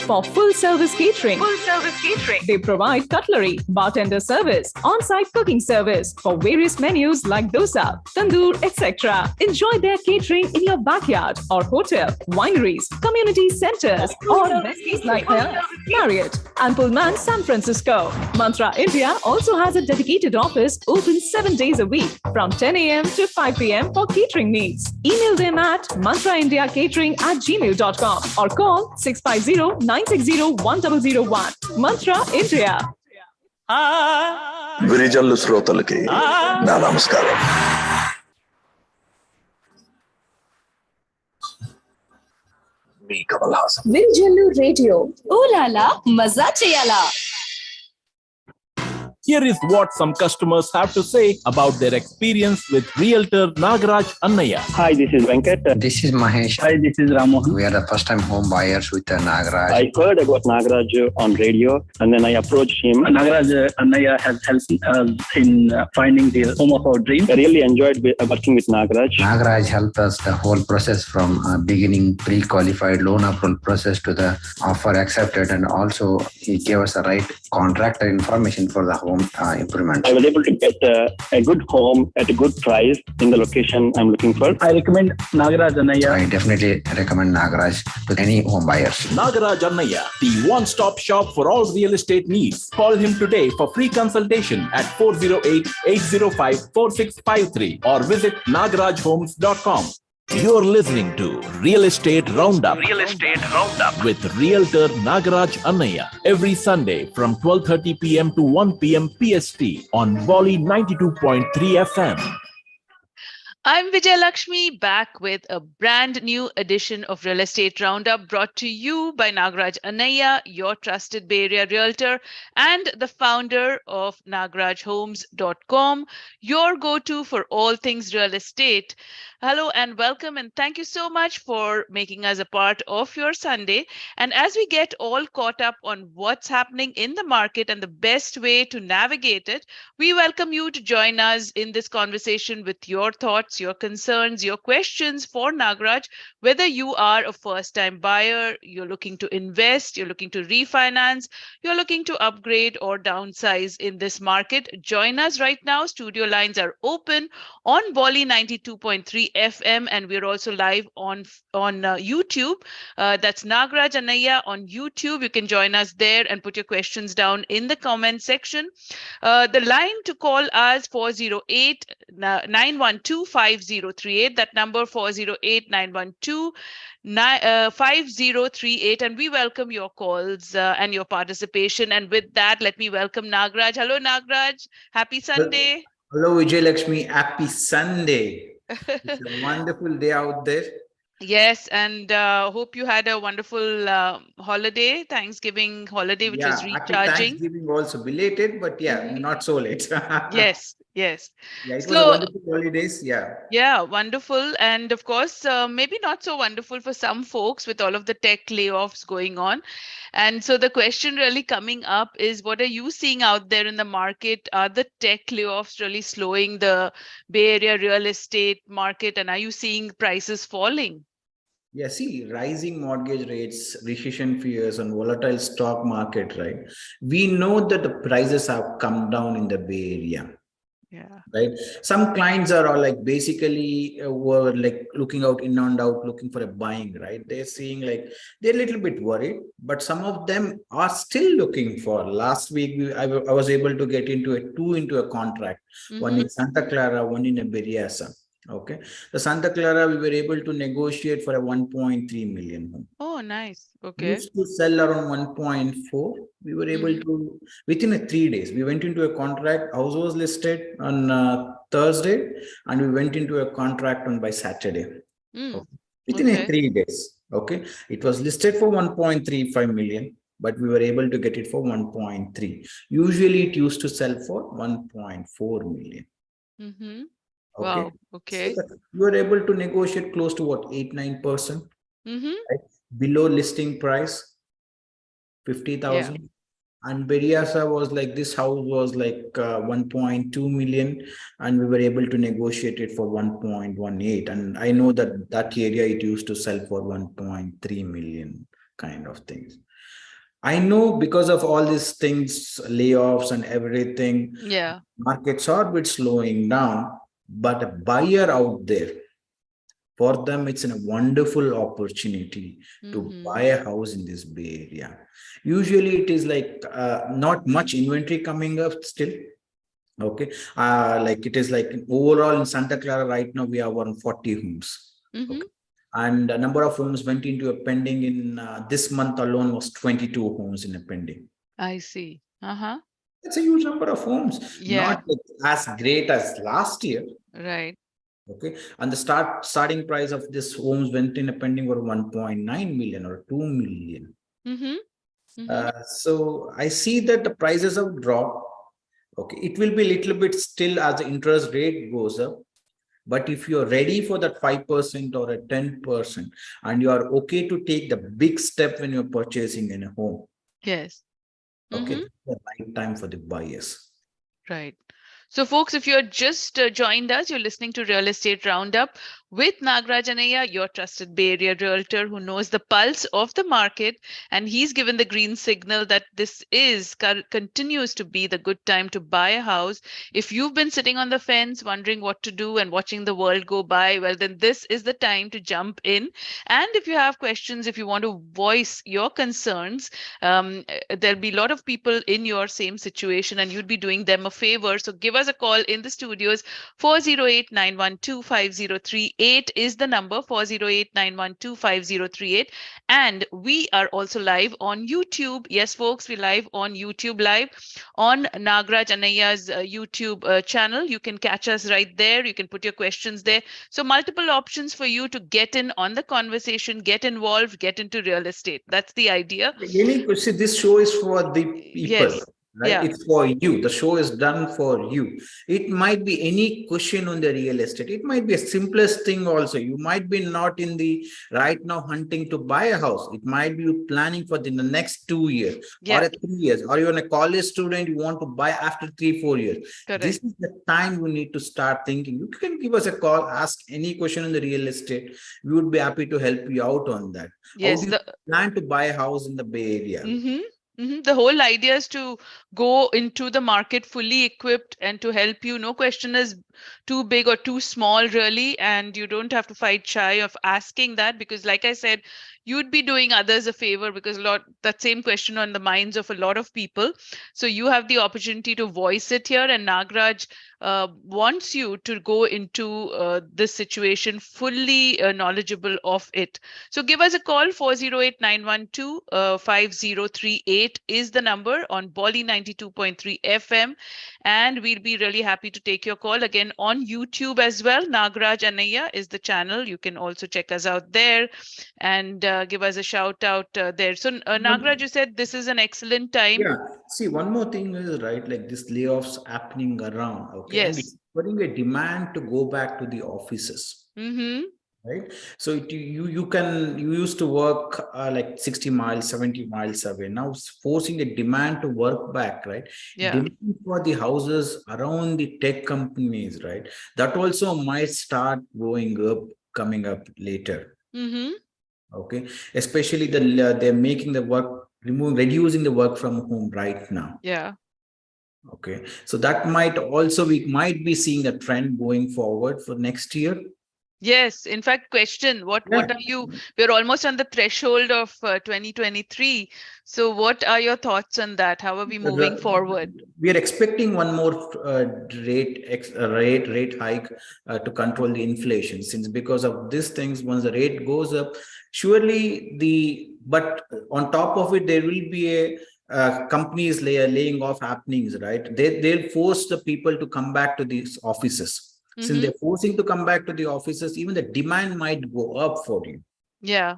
for full service catering. They provide cutlery, bartender service, on-site cooking service for various menus like dosa, tandoor, etc. Enjoy their catering in your backyard or hotel, wineries, community centers, or messes like Marriott and Pullman San Francisco. Mantra India also has a dedicated office open 7 days a week from 10 a.m. to 5 p.m. for catering needs. Email them at mantraindiacatering@gmail.com or call 650-960-1001. Mantra India. Virijallu శ్రోతలకి నా నమస్కారం. మీ Kamal Haasan. Virijallu radio. Oh la la మజా చేయాలా. Here is what some customers have to say about their experience with Realtor Nagaraj Annaya. Hi, this is Venkat. This is Mahesh. Hi, this is Ramohan. We are the first time home buyers with Nagaraj. I heard about Nagaraj on radio and then I approached him. Nagaraj Annaya has helped us in finding the home of our dream. I really enjoyed working with Nagaraj. Nagaraj helped us the whole process from beginning pre-qualified loan approval process to the offer accepted, and also he gave us the right contractor information for the home improvement. I was able to get a good home at a good price in the location I'm looking for. I recommend Nagaraj Annaya. I definitely recommend Nagaraj to any home buyers. Nagaraj Annaya, the one-stop shop for all real estate needs. Call him today for free consultation at 408-805-4653 or visit nagarajhomes.com. You're listening to Real Estate Roundup. With Realtor Nagaraj Annaya every Sunday from 12:30 p.m. to 1 p.m. PST on Volley 92.3 FM. I'm Vijay Lakshmi, back with a brand new edition of Real Estate Roundup, brought to you by Nagaraj Annaya, your trusted Bay Area realtor and the founder of nagarajhomes.com, your go-to for all things real estate. Hello and welcome, and thank you so much for making us a part of your Sunday. And as we get all caught up on what's happening in the market and the best way to navigate it, we welcome you to join us in this conversation with your thoughts, your concerns, your questions for Nagaraj. Whether you are a first-time buyer, you're looking to invest, you're looking to refinance, you're looking to upgrade or downsize in this market, join us right now. Studio lines are open on Volley 92.3 FM, and we're also live on YouTube. That's Nagaraj Annaya on YouTube. You can join us there and put your questions down in the comment section. The line to call us 408-912-5038. That number 408-912-5038, and we welcome your calls and your participation. And with that, let me welcome Nagaraj. Hello, Nagaraj. Happy Sunday. Hello, Vijay Lakshmi. Happy Sunday. It's a wonderful day out there. Yes, and hope you had a wonderful holiday, Thanksgiving holiday, which was recharging. Thanksgiving also belated, but not so late. Yes. Yeah, it was a wonderful holidays. Yeah, wonderful. And of course, maybe not so wonderful for some folks with all of the tech layoffs going on. And so the question really coming up is, what are you seeing out there in the market? Are the tech layoffs really slowing the Bay Area real estate market? And are you seeing prices falling? Yeah, see, rising mortgage rates, recession fears, and volatile stock market, right? We know that the prices have come down in the Bay Area. Yeah. Right. Some clients are all like basically were like looking out in and out, looking for a buying, right? They're seeing like they're a little bit worried, but some of them are still looking for. Last week, I was able to get into a contract, one in Santa Clara, one in Berryessa. Okay. The Santa Clara, we were able to negotiate for a 1.3 million home. Oh, nice. Okay. We used to sell around 1.4. We were able to, within 3 days, we went into a contract. House was listed on Thursday, and we went into a contract on by Saturday. Okay. Within 3 days. Okay. It was listed for 1.35 million, but we were able to get it for 1.3. Usually it used to sell for 1.4 million. Okay. Wow. Okay. So you were able to negotiate close to what, 8-9%, right? Below listing price, 50,000. And Berryessa was like, this house was like 1.2 million, and we were able to negotiate it for 1.18. And I know that area it used to sell for 1.3 million kind of things. I know because of all these things, layoffs and everything, Yeah. markets are a bit slowing down, but a buyer out there, for them, it's a wonderful opportunity to buy a house in this Bay Area. Usually, it is like not much inventory coming up still. Okay, like it is like overall in Santa Clara right now we have around 40 homes. Okay. And a number of homes went into a pending in this month alone was 22 homes in a pending. I see. Uh-huh. It's a huge number of homes, Yeah. not as great as last year. Right. Okay, and the starting price of this homes went in a pending were 1.9 million or 2 million. So I see that the prices have dropped. Okay, it will be a little bit still as the interest rate goes up. But if you're ready for that 5% or a 10%, and you are okay to take the big step when you're purchasing in a home, Yes. okay, it's the right time for the buyers. Right. So, folks, if you're just joined us, you're listening to Real Estate Roundup with Nagraj Anaya, your trusted Bay Area realtor who knows the pulse of the market. And he's given the green signal that this continues to be the good time to buy a house. If you've been sitting on the fence wondering what to do and watching the world go by, well, then this is the time to jump in. And if you have questions, if you want to voice your concerns, there'll be a lot of people in your same situation and you'd be doing them a favor. So give us a call in the studios. 408-912-5038 is the number, 408-912-5038. And we are also live on YouTube. Yes, folks, we're live on YouTube live on Nagraj Anaya's YouTube channel. You can catch us right there. You can put your questions there. So multiple options for you to get in on the conversation, get involved, get into real estate. That's the idea. See, this show is for the people. Yes. Right? Yeah. It's for you. The show is done for you. It might be any question on the real estate. It might be a simplest thing also. You might be not in the right now hunting to buy a house. It might be you planning for the next 2 years or 3 years, or you're a college student, you want to buy after 3-4 years. Correct. This is the time you need to start thinking. You can give us a call, ask any question on the real estate. We would be happy to help you out on that. Yes. How do you plan to buy a house in the Bay Area? The whole idea is to go into the market fully equipped and to help you. No question is too big or too small, really. And you don't have to fight shy of asking that because, like I said, you'd be doing others a favor because that same question on the minds of a lot of people. So you have the opportunity to voice it here. And Nagraj wants you to go into this situation fully knowledgeable of it. So give us a call. 408-912-5038 is the number on Bolly 92.3 FM. And we'll be really happy to take your call again on YouTube as well. Nagraj Anaya is the channel. You can also check us out there and give us a shout out there. So Nagraj, you said this is an excellent time. Yeah. See, one more thing is right, like this layoffs happening around. Okay. Yes. And it's putting a demand to go back to the offices. Right. So you used to work like 60 miles, 70 miles away. Now it's forcing a demand to work back, right? Yeah. Demand for the houses around the tech companies, right? That also might start coming up later. Okay. Especially they're making the work, reducing the work from home right now. Yeah. Okay. So that we might be seeing a trend going forward for next year. Yes, in fact, question, what are you, we're almost on the threshold of 2023. So what are your thoughts on that? How are we moving forward? We are expecting one more rate hike to control the inflation, since because of these things, once the rate goes up, surely but on top of it, there will be a companies laying off happenings, right? They'll force the people to come back to these offices. Since they're forcing to come back to the offices, even the demand might go up for you. Yeah.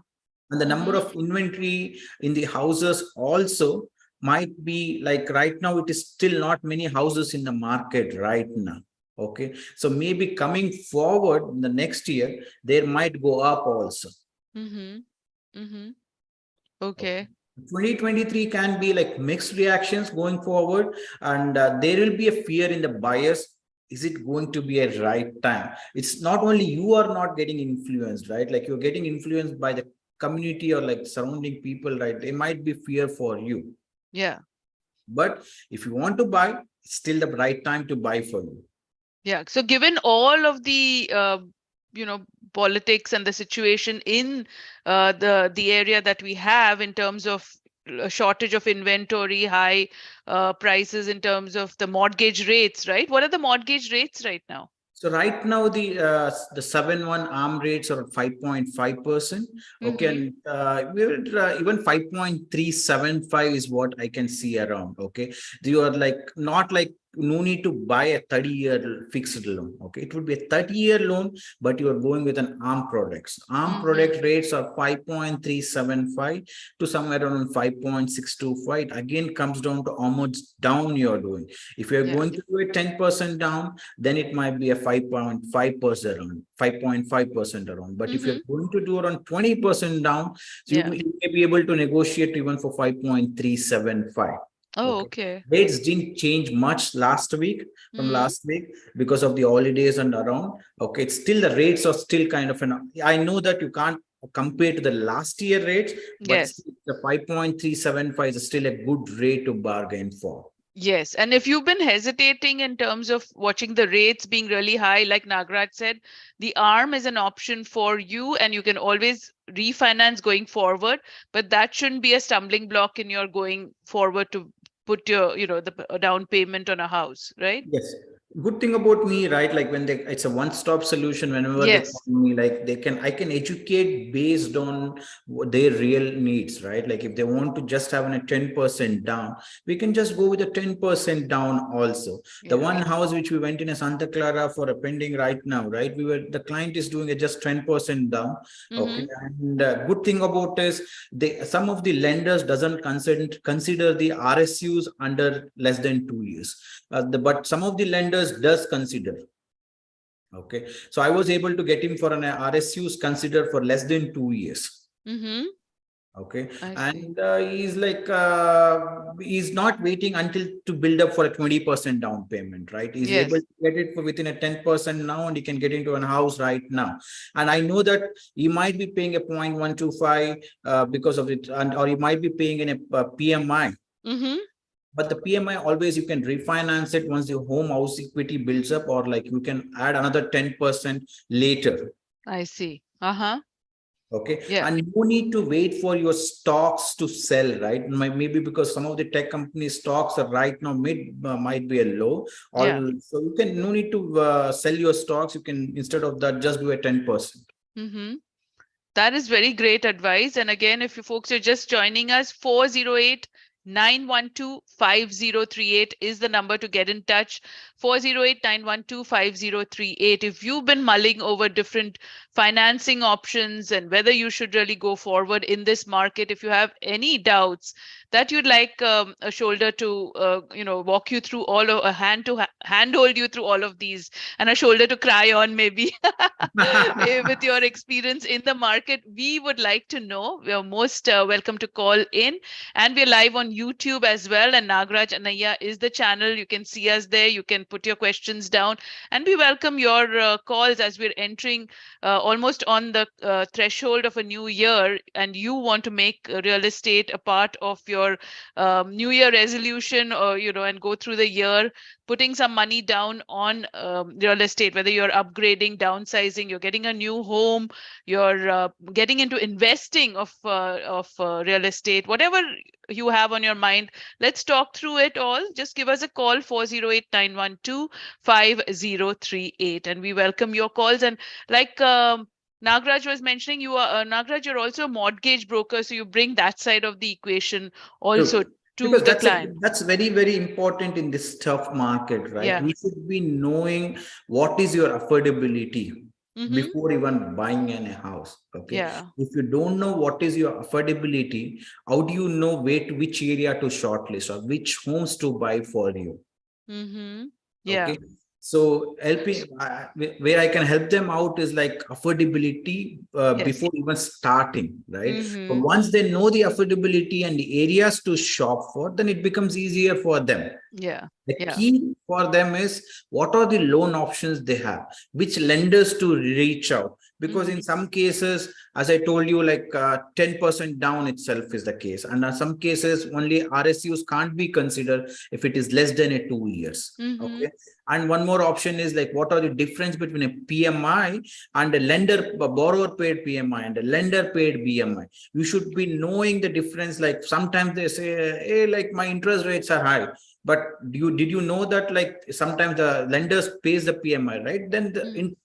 And the number of inventory in the houses also might be like right now, it is still not many houses in the market right now. Okay. So maybe coming forward in the next year, there might go up also. Okay. 2023 can be like mixed reactions going forward. And there will be a fear in the buyers. Is it going to be a right time? It's not only you are not getting influenced, right? Like you're getting influenced by the community or like surrounding people, right? They might be fear for you. Yeah. But if you want to buy, it's still the right time to buy for you. Yeah. So given all of the politics and the situation in the area that we have in terms of a shortage of inventory, high prices in terms of the mortgage rates, right? What are the mortgage rates right now? So right now the 7/1 arm rates are 5.5%. Okay, and even 5.375 is what I can see around. Okay, you are like not like no need to buy a 30-year fixed loan. Okay, it would be a 30-year loan, but you are going with an arm products. Arm product rates are 5.375 to somewhere around 5.625. It again comes down to how much down you are doing. If you are going to do a 10% down, then it might be a 5.5% around, 5.5% around. But if you're going to do around 20% down, so you may be able to negotiate even for 5.375. Oh, okay. Rates didn't change much last week from last week because of the holidays and around. Okay, it's still the rates are still kind of I know that you can't compare to the last year rates, but the 5.375 is still a good rate to bargain for. Yes. And if you've been hesitating in terms of watching the rates being really high, like Nagraj said, the ARM is an option for you and you can always refinance going forward, but that shouldn't be a stumbling block in your going forward to put your, the down payment on a house, right? Yes. Good thing about me, right? Like when it's a one-stop solution, whenever they call me, like I can educate based on their real needs, right? Like if they want to just have a 10% down, we can just go with a 10% down also. The one house which we went in a Santa Clara for a pending right now, right? The client is doing it just 10% down. Okay. And good thing about is some of the lenders doesn't consider the RSUs under less than 2 years. But some of the lenders does consider. Okay, so I was able to get him for an RSUs considered for less than 2 years. Okay, and he's like he's not waiting until to build up for a 20% down payment, right? He's able to get it for within a 10% now, and he can get into a house right now. And I know that he might be paying a 0.125 because of it, or he might be paying in a PMI. But the PMI always you can refinance it once your home house equity builds up, or like you can add another 10% later. I see. Okay. And you need to wait for your stocks to sell, right? Maybe because some of the tech company stocks are right now might be a low. So you can no need to sell your stocks. You can instead of that just do a 10%. That is very great advice. And again, if you folks are just joining us, 408-912-5038 is the number to get in touch. 408-912-5038. If you've been mulling over different financing options and whether you should really go forward in this market, if you have any doubts that you'd like a shoulder to, walk you through a hand to handhold you through all of these, and a shoulder to cry on maybe with your experience in the market, we would like to know. You're most welcome to call in, and we're live on YouTube as well. And Nagraj Anaya is the channel. You can see us there. You can put your questions down, and we welcome your calls as we're entering almost on the threshold of a new year, and you want to make real estate a part of your new year resolution, or and go through the year putting some money down on real estate, whether you're upgrading, downsizing, you're getting a new home, you're getting into investing of real estate, whatever you have on your mind. Let's talk through it all. Just give us a call, 408-912-5038, and we welcome your calls. And like Nagraj was mentioning, Nagraj, you're also a mortgage broker, so you bring that side of the equation also to the client. That's very, very important in this tough market, right? You should be knowing what is your affordability before even buying a house. Okay. If you don't know what is your affordability, how do you know which area to shortlist or which homes to buy for you? Okay. So helping where I can help them out is like affordability before even starting, right? But once they know the affordability and the areas to shop for, then it becomes easier for them. The key for them is what are the loan options they have, which lenders to reach out, because in some cases, as I told you, like 10% down itself is the case. And in some cases, only RSUs can't be considered if it is less than 2 years. Okay. And one more option is like, what are the difference between a PMI and a lender, a borrower paid PMI and a lender paid BMI? You should be knowing the difference. Like sometimes they say, hey, like my interest rates are high. But did you know that like sometimes the lenders pays the PMI, right? Then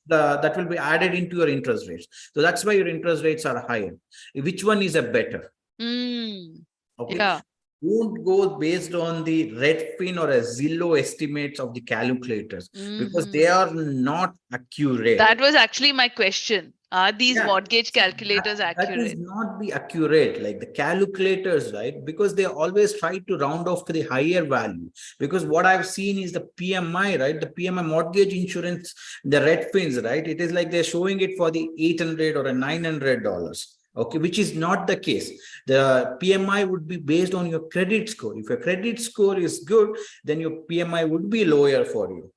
that will be added into your interest rates. So that's why your interest rates are higher. Which one is a better? Okay. Yeah. Don't go based on the Redfin or a Zillow estimates of the calculators because they are not accurate. That was actually my question. Are these mortgage calculators accurate? That is not the accurate, like the calculators, right? Because they always try to round off to the higher value. Because what I've seen is the PMI, right? The PMI mortgage insurance, the Redfins, right? It is like they're showing it for the $800 or a $900. Okay, which is not the case. The PMI would be based on your credit score. If your credit score is good, then your PMI would be lower for you.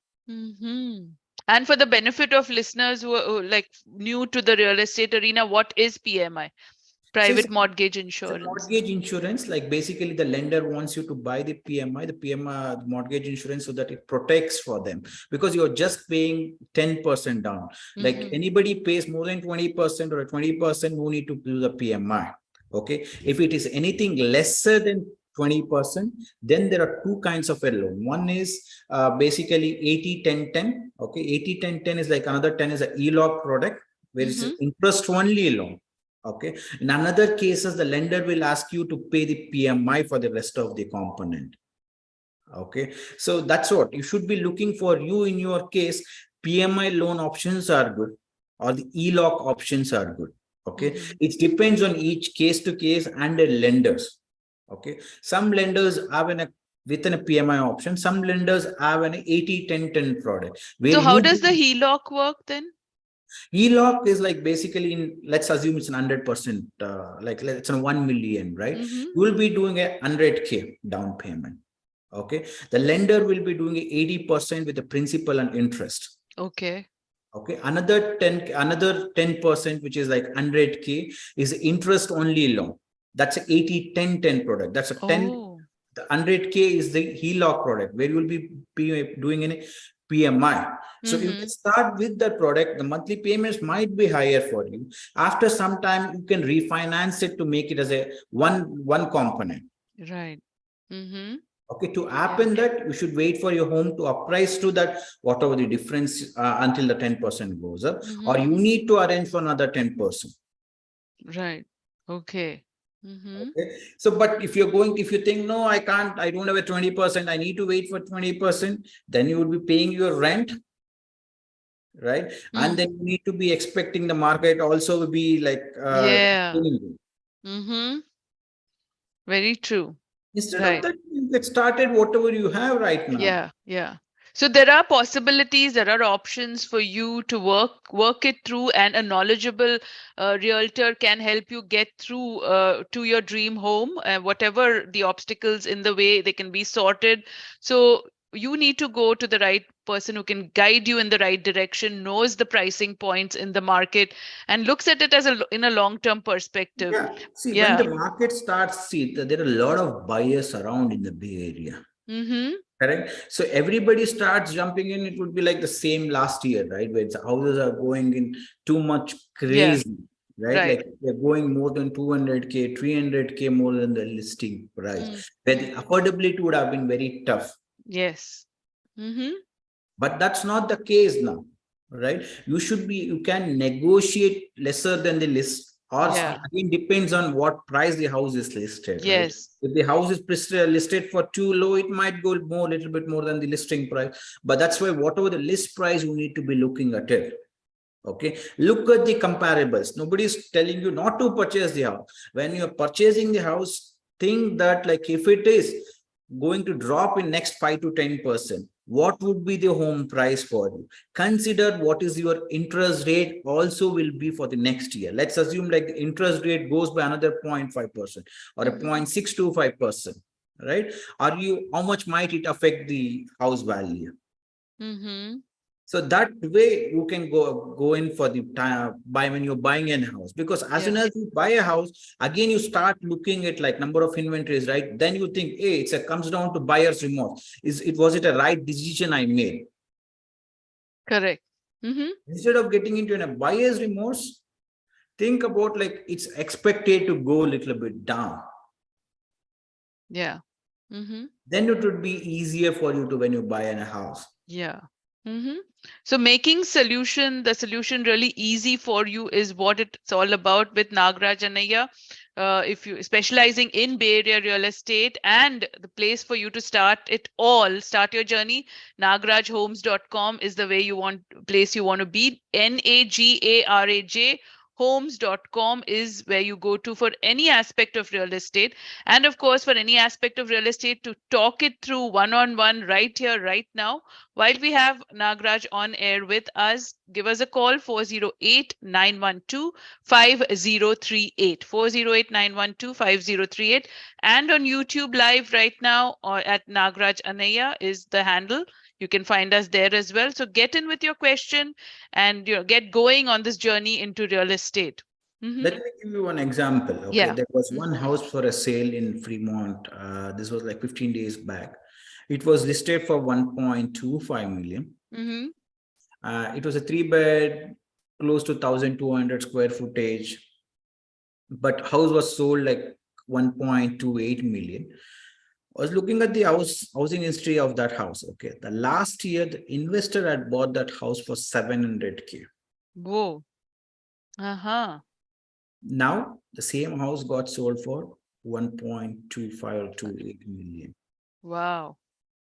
And for the benefit of listeners who are like new to the real estate arena, what is PMI? Private mortgage insurance. Mortgage insurance, like basically the lender wants you to buy the PMI, the mortgage insurance, so that it protects for them, because you're just paying 10% down. Like anybody pays more than 20% or 20%, who need to do the PMI. Okay. If it is anything lesser than 20%, then there are two kinds of a loan. One is basically 80-10-10. Okay. 80-10-10 is like another 10 is an ELOC product, where it's an interest only loan. Okay. In another cases, the lender will ask you to pay the PMI for the rest of the component. Okay. So that's what you should be looking for. You, in your case, PMI loan options are good, or the ELOC options are good. Okay. It depends on each case to case and the lenders. Okay. Some lenders have within a PMI option, some lenders have an 80-10-10 product. So how does the HELOC work then? HELOC is like basically let's assume it's an 100%, like it's a 1 million, right? You will be doing a 100K down payment. Okay. The lender will be doing 80% with the principal and interest. Okay. Okay. Another 10%, which is like 100K, is interest only loan. That's an 80-10-10 product. That's a 10. The 100K is the HELOC product, where you will be doing any PMI. So you can start with the product. The monthly payments might be higher for you. After some time, you can refinance it to make it as a one component. Right. Okay. To happen that, you should wait for your home to appraise to that, whatever the difference until the 10% goes up, or you need to arrange for another 10%. Right. Okay. Okay. So, but if you think, no, I can't, I don't have a 20%, I need to wait for 20%, then you would be paying your rent, right? And then you need to be expecting the market also will be like, very true. Instead of that, you get started whatever you have right now. Yeah. So there are possibilities, there are options for you to work it through, and a knowledgeable realtor can help you get through to your dream home. Whatever the obstacles in the way, they can be sorted. So you need to go to the right person who can guide you in the right direction, knows the pricing points in the market, and looks at it as in a long-term perspective. Yeah. See, when the market starts, there are a lot of buyers around in the Bay Area. Correct. So everybody starts jumping in. It would be like the same last year, right? Where the houses are going in too much crazy, right? Like they're going more than 200K, 300K more than the listing price. Where the affordability would have been very tough. Yes. But that's not the case now, right? You can negotiate lesser than the list. Or again, depends on what price the house is listed. Yes. Right? If the house is listed for too low, it might go little bit more than the listing price. But that's why whatever the list price, you need to be looking at it. Okay. Look at the comparables. Nobody's telling you not to purchase the house. When you're purchasing the house, think that like if it is going to drop in next 5 to 10%, what would be the home price for you? Consider what is your interest rate also will be for the next year. Let's assume like the interest rate goes by another 0.5% or a 0.625%, right? How much might it affect the house value? So that way you can go in for the time buy when you're buying a house, because as soon as you buy a house, again you start looking at like number of inventories, right? Then you think, hey, comes down to buyer's remorse. Was it a right decision I made? Correct. Instead of getting into a buyer's remorse, think about like it's expected to go a little bit down. Yeah. Then it would be easier for you to when you buy a house. Yeah. So making the solution really easy for you is what it's all about with Nagraj Anaya. If you specializing in Bay Area real estate, and the place for you to start your journey, nagrajhomes.com is the place you want to be. NAGARAJ homes.com is where you go to for any aspect of real estate. And of course, for any aspect of real estate, to talk it through one-on-one right here, right now, while we have Nagraj on air with us, give us a call, 408-912-5038, 408-912-5038. And on YouTube Live right now, or at Nagraj Anaya is the handle. You can find us there as well. So get in with your question and get going on this journey into real estate. Let me give you one example. Okay, Yeah. There was one house for a sale in Fremont. This was like 15 days back. It was listed for 1.25 million. It was a 3-bed, close to 1,200 square footage, but house was sold like 1.28 million. I was looking at the housing history of that house. Okay, the last year the investor had bought that house for 700K. Whoa. Now the same house got sold for 1.25 or 28 million. Wow.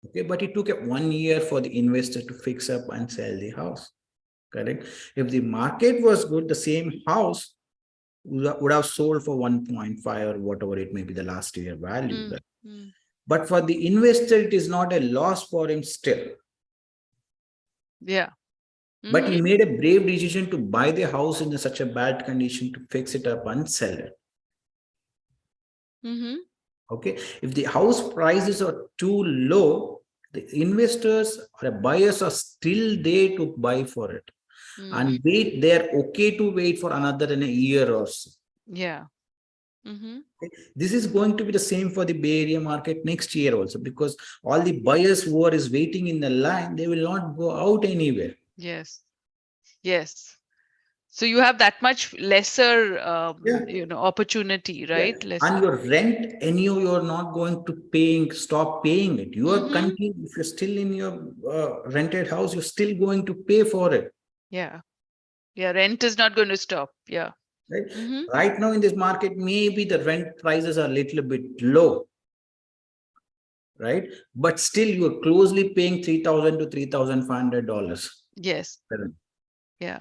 Okay, but it took 1 year for the investor to fix up and sell the house. Correct. If the market was good, the same house would have sold for 1.5 or whatever it may be the last year value. But for the investor, it is not a loss for him still. Yeah. But he made a brave decision to buy the house in such a bad condition to fix it up and sell it. Okay. If the house prices are too low, the investors or buyers are still there to buy for it. And they're okay to wait for another in a year or so. Yeah. This is going to be the same for the Bay Area market next year also, because all the buyers who are waiting in the line, they will not go out anywhere. Yes. So you have that much lesser, opportunity, right? Yeah. And your rent, you're not going to stop paying it. You are continuing. If you're still in your rented house, you're still going to pay for it. Yeah. Rent is not going to stop. Yeah. Right. Right now in this market, maybe the rent prices are a little bit low. Right. But still you're closely paying $3,000 to $3,500. Yes. Yeah.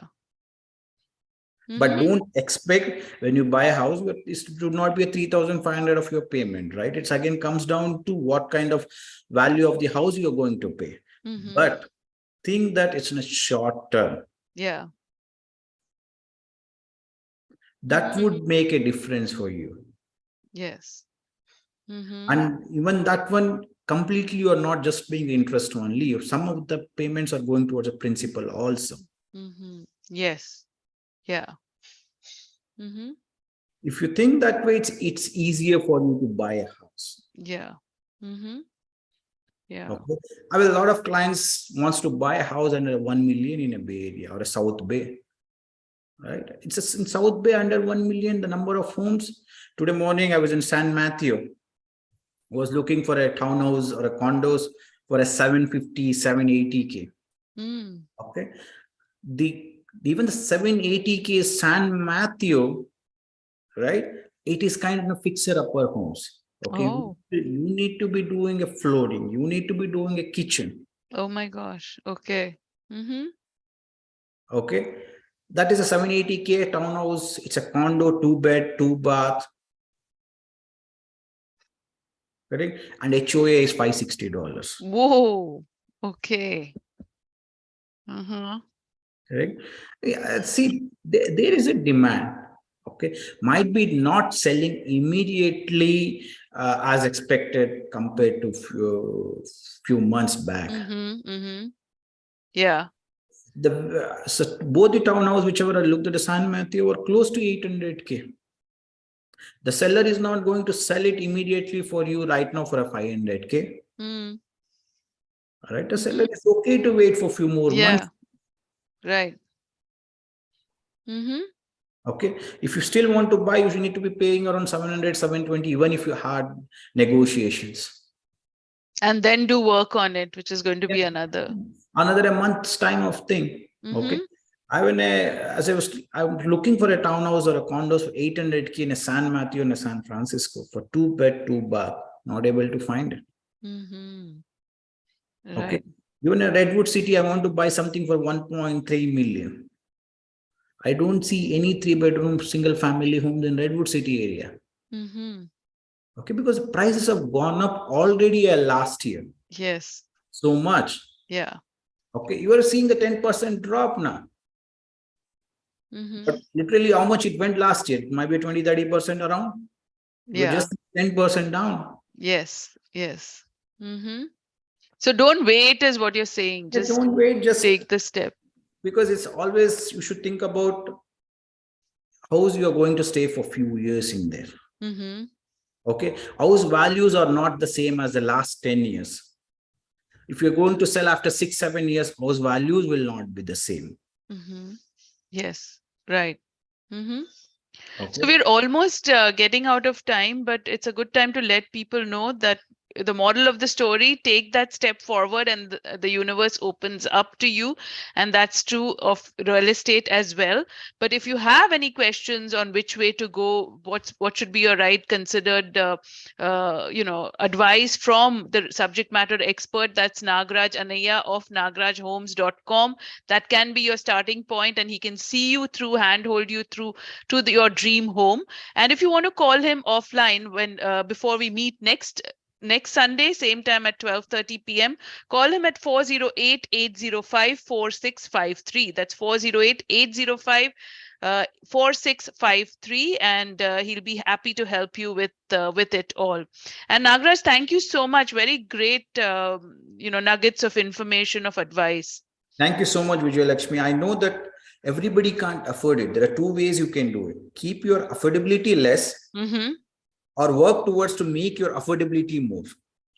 But don't expect when you buy a house, it should not be a 3,500 of your payment, right? It's again comes down to what kind of value of the house you're going to pay. But think that it's in a short term. Yeah. That would make a difference for you. Yes. And even that one, completely you are not just paying interest only. Some of the payments are going towards a principal also. Yes. Yeah. If you think that way, it's easier for you to buy a house. Yeah. Yeah. Okay. I have a lot of clients wants to buy a house under 1 million in a Bay Area or a South Bay. Right? It's in South Bay under 1 million, the number of homes. Today morning, I was in San Mateo. I was looking for a townhouse or a condos for a 750, 780K. Okay. Even the 780K San Mateo, right? It is kind of fixer-upper homes. Okay. You need to be doing a flooring. You need to be doing a kitchen. Oh my gosh. Okay. Okay. That is a 780K townhouse. It's a condo, 2-bed, 2-bath. Correct? And HOA is $560. Whoa. Okay. Correct? Yeah, see, there is a demand. Okay. Might be not selling immediately as expected compared to few months back. Yeah. So both the townhouse, whichever I looked at the San Matthew, were close to 800K. The seller is not going to sell it immediately for you right now for a 500K. Mm. All right, the seller is okay to wait for a few more months. Right. Mm-hmm. Okay, if you still want to buy, you need to be paying around 700, 720, even if you had negotiations. And then do work on it, which is going to be another a month's time of thing. Okay. I'm looking for a townhouse or a condo for 800K in a San Matthew and a San Francisco for 2-bed, 2-bath. Not able to find it. Right. Okay. Even in Redwood City, I want to buy something for 1.3 million. I don't see any 3-bedroom single family homes in Redwood City area. Okay, because the prices have gone up already last year. Yes. So much. Yeah. Okay, you are seeing the 10% drop now. But literally how much it went last year? It might be 20-30% around. We're just 10% down. Yes. Yes. So don't wait is what you're saying. Just don't wait, just take the step. Because it's always, you should think about house you are going to stay for a few years in there. Okay, house values are not the same as the last 10 years. If you're going to sell after 6-7 years, house values will not be the same. Yes, right. Okay. So we're almost getting out of time, but it's a good time to let people know that the model of the story, take that step forward and the universe opens up to you. And that's true of real estate as well. But if you have any questions on which way to go, what should be your right considered, advice from the subject matter expert, that's Nagaraj Anaya of nagarajhomes.com. That can be your starting point, and he can see you through, handhold you through to your dream home. And if you want to call him offline when before we meet next Sunday, same time at 12:30 p.m. Call him at 408-805-4653. That's 408-805-4653, and he'll be happy to help you with it all. And Nagaraj, thank you so much. Very great, nuggets of information, of advice. Thank you so much, Vijayalakshmi. I know that everybody can't afford it. There are two ways you can do it. Keep your affordability less, or work towards to make your affordability more.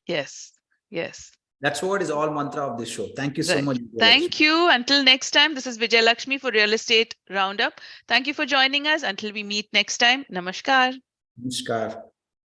Yes. Yes. That's what is all mantra of this show. Thank you so much. Thank you. Until next time, this is Vijayalakshmi for Real Estate Roundup. Thank you for joining us. Until we meet next time, Namaskar. Namaskar.